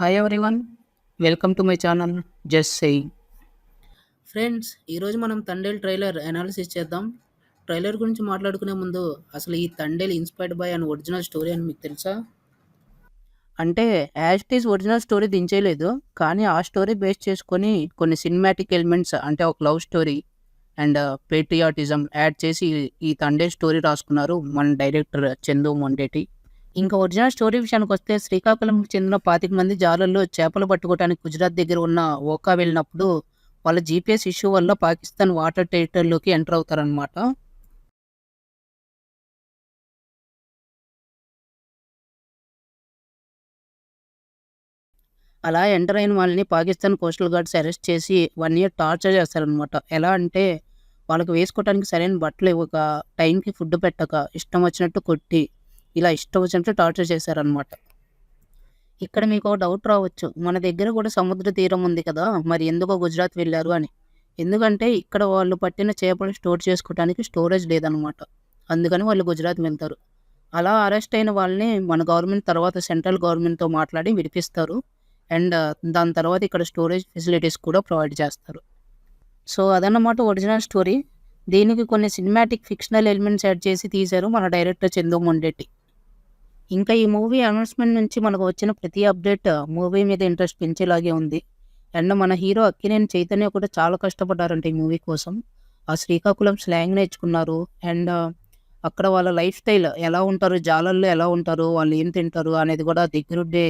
Hi everyone, welcome to my channel just saying. Friends, ఈరోజు మనం Thandel trailer analysis చేద్దాం. Trailer గురించి మాట్లాడుకునే ముందు అసలు ఈ Thandel inspired by and original story అని మీకు తెలుసా? అంటే as it is original story దించేయలేదు, కానీ ఆ స్టోరీ బేస్ చేసుకొని కొన్ని సినిమాటిక్ ఎలిమెంట్స్ అంటే ఒక love story and patriotism add చేసి ఈ తండేల్ స్టోరీ రాసుకున్నారు మన డైరెక్టర్ చందు మొండేటి. ఇంకా ఒరిజినల్ స్టోరీ విషయానికి వస్తే, శ్రీకాకుళంకి చెందిన 25 మంది జాలర్లు చేపలు పట్టుకోవడానికి గుజరాత్ దగ్గర ఉన్న ఓకా వెళ్ళినప్పుడు వాళ్ళ జీపీఎస్ ఇష్యూ వల్ల పాకిస్తాన్ వాటర్ టెరిటరీలోకి ఎంటర్ అవుతారనమాట. అలా ఎంటర్ అయిన వాళ్ళని పాకిస్తాన్ కోస్టల్ గార్డ్స్ అరెస్ట్ చేసి 1 ఇయర్ టార్చర్ చేస్తారనమాట. ఎలా అంటే వాళ్ళకి వేసుకోవడానికి సరైన బట్టలు ఇవ్వక, టైంకి ఫుడ్ పెట్టక, ఇష్టం వచ్చినట్టు కొట్టి, ఇలా ఇష్టం వచ్చినట్టు టార్చర్ చేశారనమాట. ఇక్కడ మీకు ఒక డౌట్ రావచ్చు, మన దగ్గర కూడా సముద్ర తీరం ఉంది కదా, మరి ఎందుకో గుజరాత్ వెళ్ళారు అని. ఎందుకంటే ఇక్కడ వాళ్ళు పట్టిన చేపలు స్టోర్ చేసుకోవడానికి స్టోరేజ్ లేదనమాట. అందుకని వాళ్ళు గుజరాత్ వెళ్తారు. అలా అరెస్ట్ అయిన వాళ్ళని మన గవర్నమెంట్ తర్వాత సెంట్రల్ గవర్నమెంట్తో మాట్లాడి విడిపిస్తారు. అండ్ దాని తర్వాత ఇక్కడ స్టోరేజ్ ఫెసిలిటీస్ కూడా ప్రొవైడ్ చేస్తారు. సో అదన్నమాట ఒరిజినల్ స్టోరీ. దీనికి కొన్ని సినిమాటిక్ ఫిక్షనల్ ఎలిమెంట్స్ యాడ్ చేసి తీశారు మన డైరెక్టర్ చందు మొండేటి. ఇంకా ఈ మూవీ అనౌన్స్మెంట్ నుంచి మనకు వచ్చిన ప్రతి అప్డేట్ మూవీ మీద ఇంట్రెస్ట్ పెంచేలాగే ఉంది. అండ్ మన హీరో అక్కినేని చైతన్య కూడా చాలా కష్టపడ్డారంట ఈ మూవీ కోసం. ఆ శ్రీకాకుళం స్లాంగ్ నేర్చుకున్నారు. అండ్ అక్కడ వాళ్ళ లైఫ్ స్టైల్ ఎలా ఉంటారు, జాలర్లో ఎలా ఉంటారు, వాళ్ళు ఏం తింటారు అనేది కూడా దగ్గరుండి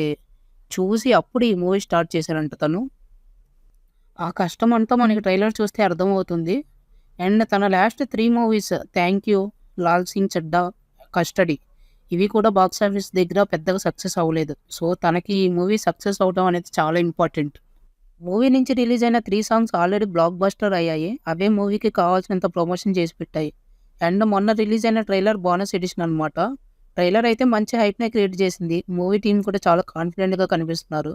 చూసి అప్పుడు ఈ మూవీ స్టార్ట్ చేశారంట తను. ఆ కష్టం అంతా మనకి ట్రైలర్ చూస్తే అర్థమవుతుంది. అండ్ తన last 3 movies 'Thank You', 'Lal Singh Chaddha', 'Custody' ఇవి కూడా బాక్స్ ఆఫీస్ దగ్గర పెద్దగా సక్సెస్ అవ్వలేదు. సో తనకి ఈ మూవీ సక్సెస్ అవ్వడం అనేది చాలా ఇంపార్టెంట్. మూవీ నుంచి రిలీజ్ అయిన 3 సాంగ్స్ ఆల్రెడీ బ్లాక్ బస్టర్ అయ్యాయి. అవే మూవీకి కావాల్సినంత ప్రమోషన్ చేసి పెట్టాయి. అండ్ మొన్న రిలీజ్ అయిన ట్రైలర్ బోనస్ ఎడిషన్ అనమాట. ట్రైలర్ అయితే మంచి హైప్‌నే క్రియేట్ చేసింది. మూవీ టీమ్ కూడా చాలా కాన్ఫిడెంట్‌గా కనిపిస్తున్నారు.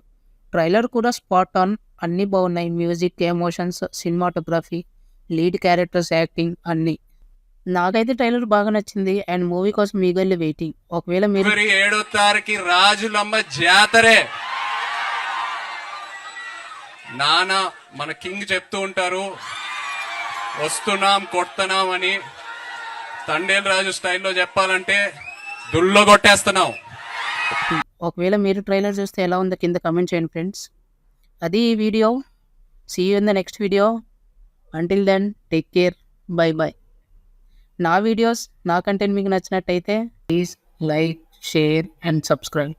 ట్రైలర్ కూడా స్పాట్ ఆన్, అన్నీ బాగున్నాయి. Music, emotions, cinematography, lead characters acting అన్నీ. నాకైతే ట్రైలర్ బాగా నచ్చింది. అండ్ మూవీ కోసం ఈగర్లీ వెయిటింగ్. ఒకవేళ మీరు ఫిబ్రవరి 7వ తారీఖు రాజులమ్మ జాతరే. నాన్న మన కింగ్ చెప్తూ ఉంటారు, వస్తున్నాం కొడుతున్నాం అని. తండేల్ రాజు స్టైల్లో చెప్పాలంటే దుల్లో కొట్టేస్తున్నాం. ఒకవేళ మీరు ట్రైలర్ చూస్తే ఎలా ఉందో కింద కమెంట్ చేయండి ఫ్రెండ్స్. అది ఈ video. See you in the next video. Until then take care. Bye bye. నా వీడియోస్, నా కంటెంట్ మీకు నచ్చినట్టయితే please like, share and subscribe.